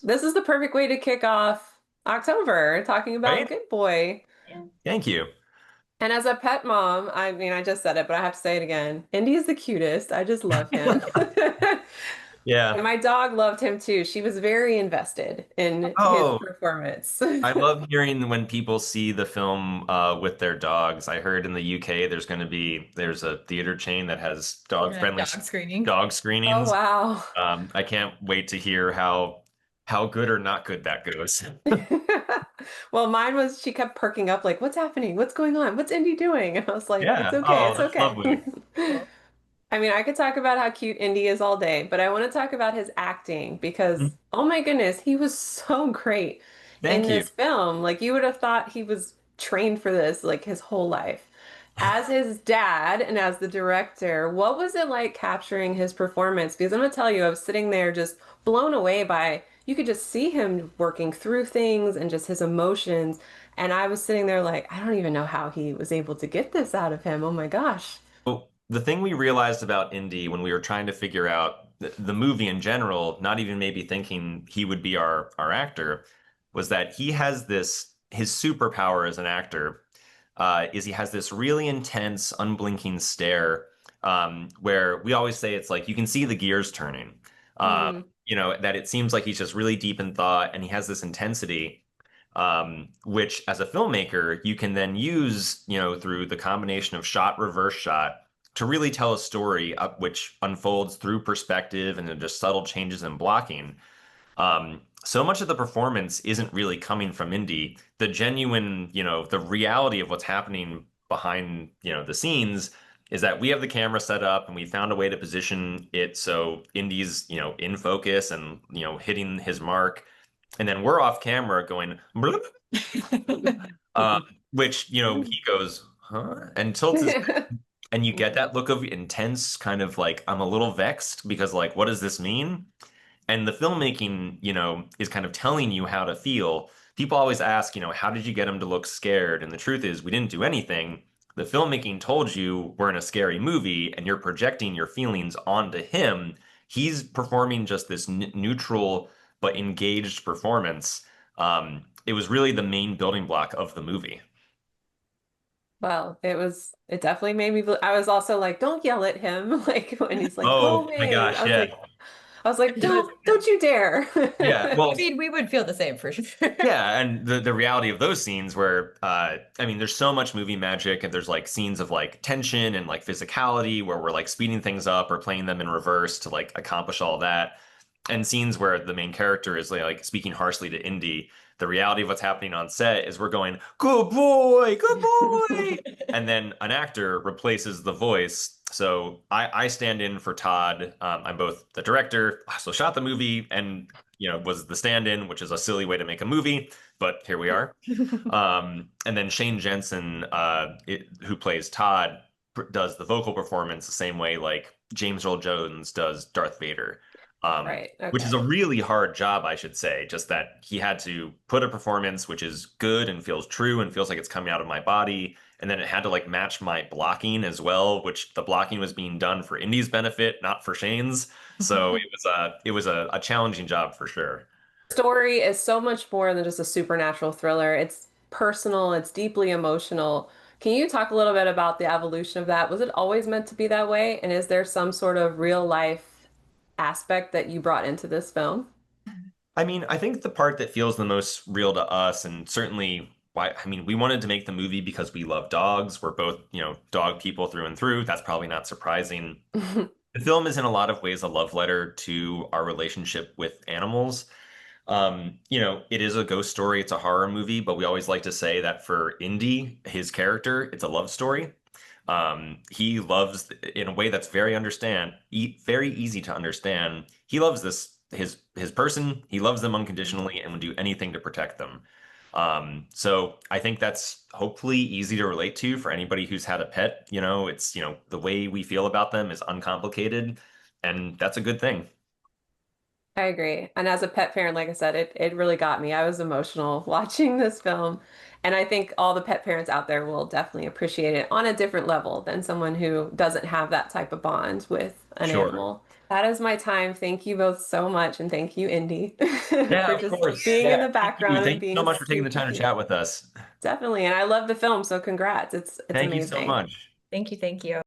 This is the perfect way to kick off October, talking about Right? Good Boy. Yeah. Thank you. And as a pet mom, I mean, I just said it, but I have to say it again. Indy is the cutest. I just love him. And Yeah. my dog loved him too. She was very invested in his Oh, performance. I love hearing when people see the film with their dogs. I heard in the UK there's a theater chain that has Yeah, dog-friendly dog screening. dog Oh, screenings. wow. I can't wait to hear how good or not good that goes. Well, mine was she kept perking up like, what's happening? What's going on? What's Indy doing? And I was like, it's Yeah. okay, Oh, it's that's okay. lovely. Cool. I mean, I could talk about how cute Indy is all day, but I want to talk about his acting because, oh my goodness, he was so great in Thank you. this film. Like, you would have thought he was trained for this like his whole life. As his dad and as the director, what was it like capturing his performance? Because I'm gonna tell you, I was sitting there just blown away by, you could just see him working through things and just his emotions. And I was sitting there like, I don't even know how he was able to get this out of him. Oh my gosh. Well, the thing we realized about Indy when we were trying to figure out the movie in general, not even maybe thinking he would be our actor, was that he has his superpower as an actor is he has this really intense, unblinking stare where we always say it's like you can see the gears turning. Hmm. That it seems like he's just really deep in thought and he has this intensity which as a filmmaker you can then use, through the combination of shot, reverse shot to really tell a story which unfolds through perspective and then just subtle changes in blocking. So much of the performance isn't really coming from Indy. The genuine, the reality of what's happening behind, the scenes is that we have the camera set up and we found a way to position it so Indy's, in focus and, hitting his mark. And then we're off camera going, "Bloop," um, which, he goes, huh? And tilts his, and you get that look of intense kind of like, I'm a little vexed because like, what does this mean? And the filmmaking, is kind of telling you how to feel. People always ask, how did you get him to look scared? And the truth is, we didn't do anything. The filmmaking told you we're in a scary movie and you're projecting your feelings onto him. He's performing just this neutral but engaged performance. It was really the main building block of the movie. Well, it definitely made me, I was also like, don't yell at him. Like when he's like, go Oh my away. gosh, yeah. I was like, don't you dare. Yeah. I Well, mean, we would feel the same for sure. yeah, and the reality of those scenes where I mean there's so much movie magic and there's like scenes of like tension and like physicality where we're like speeding things up or playing them in reverse to like accomplish all that. And scenes where the main character is like speaking harshly to Indy. The reality of what's happening on set is we're going, good boy. And then an actor replaces the voice. So I stand in for Todd. I'm both the director, also shot the movie, and was the stand-in, which is a silly way to make a movie, but here we are. And then Shane Jensen, who plays Todd, does the vocal performance the same way like James Earl Jones does Darth Vader. Right. Which is a Okay. really hard job, I should say. Just that he had to put a performance which is good and feels true and feels like it's coming out of my body. And then it had to like match my blocking as well, which the blocking was being done for Indy's benefit, not for Shane's. So it was a challenging job for sure. Story is so much more than just a supernatural thriller. It's personal, it's deeply emotional. Can you talk a little bit about the evolution of that? Was it always meant to be that way? And is there some sort of real life aspect that you brought into this film? I mean, I think the part that feels the most real to us, and certainly why, I mean, we wanted to make the movie because we love dogs. We're both, dog people through and through. That's probably not surprising. The film is in a lot of ways a love letter to our relationship with animals. It is a ghost story, it's a horror movie, but we always like to say that for Indy, his character, it's a love story. He loves in a way that's very easy to understand. He loves his person. He loves them unconditionally and would do anything to protect them. So I think that's hopefully easy to relate to for anybody who's had a pet. It's the way we feel about them is uncomplicated, and that's a good thing. I agree. And as a pet parent, like I said, it really got me. I was emotional watching this film. And I think all the pet parents out there will definitely appreciate it on a different level than someone who doesn't have that type of bond with an Sure. animal. That is my time. Thank you both so much, and thank you, Indy, Yeah, for of just course. being in Yeah, the thank you. background and Thank you so being much for taking the super time to cute. chat with us. Definitely. And I love the film, so congrats. It's Thank you so amazing. much. Thank you. Thank you.